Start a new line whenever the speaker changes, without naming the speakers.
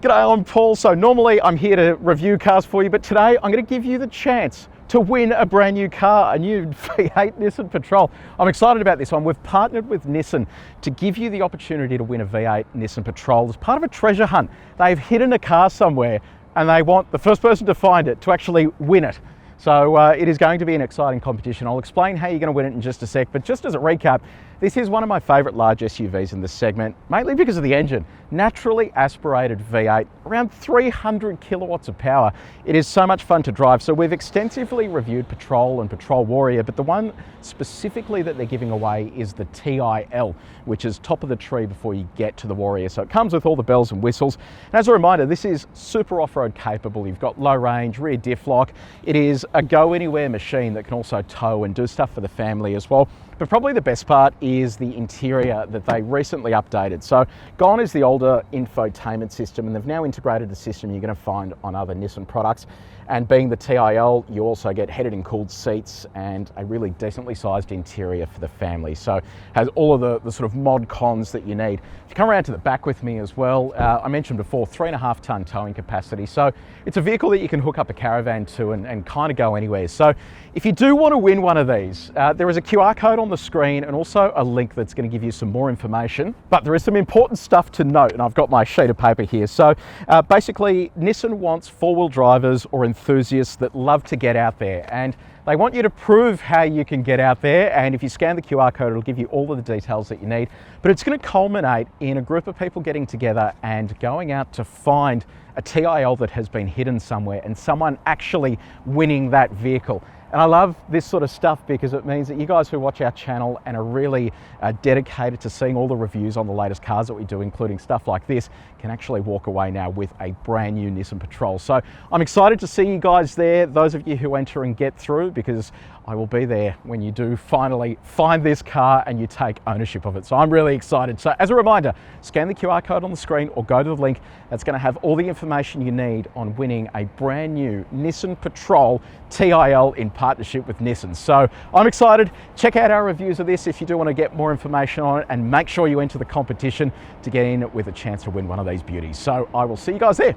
G'day, I'm Paul. So normally I'm here to review cars for you, but today I'm going to give you the chance to win a brand new car, a new V8 Nissan Patrol. I'm excited about this one. We've partnered with Nissan to give you the opportunity to win a V8 Nissan Patrol as part of a treasure hunt. They've hidden a car somewhere and they want the first person to find it to actually win it. So it is going to be an exciting competition. I'll explain how you're going to win it in just a sec, but just as a recap, this is one of my favourite large SUVs in this segment, mainly because of the engine. Naturally aspirated V8, around 300 kilowatts of power. It is so much fun to drive. So we've extensively reviewed Patrol and Patrol Warrior, but the one specifically that they're giving away is the Ti-L, which is top of the tree before you get to the Warrior. So it comes with all the bells and whistles. And as a reminder, this is super off-road capable. You've got low range, rear diff lock. It is a go-anywhere machine that can also tow and do stuff for the family as well. But probably the best part is the interior that they recently updated. So gone is the older infotainment system, and they've now integrated a system you're going to find on other Nissan products. And being the Ti-L, you also get heated and cooled seats and a really decently sized interior for the family. So has all of the sort of mod cons that you need. If you come around to the back with me as well, I mentioned before, 3.5 ton towing capacity. So it's a vehicle that you can hook up a caravan to and kind of go anywhere. So if you do want to win one of these, there is a QR code on the screen and also a link that's going to give you some more information. But there is some important stuff to note, and I've got my sheet of paper here. So basically, Nissan wants four-wheel drivers or enthusiasts that love to get out there, and they want you to prove how you can get out there. And if you scan the QR code, it'll give you all of the details that you need. But it's going to culminate in a group of people getting together and going out to find a Ti-L that has been hidden somewhere and someone actually winning that vehicle. And I love this sort of stuff because it means that you guys who watch our channel and are really dedicated to seeing all the reviews on the latest cars that we do, including stuff like this, can actually walk away now with a brand new Nissan Patrol. So I'm excited to see you guys there, those of you who enter and get through, because I will be there when you do finally find this car and you take ownership of it. So I'm really excited. So as a reminder, scan the QR code on the screen or go to the link. That's going to have all the information you need on winning a brand new Nissan Patrol Ti-L in partnership with Nissan. So I'm excited. Check out our reviews of this if you do want to get more information on it, and make sure you enter the competition to get in with a chance to win one of these beauties. So I will see you guys there.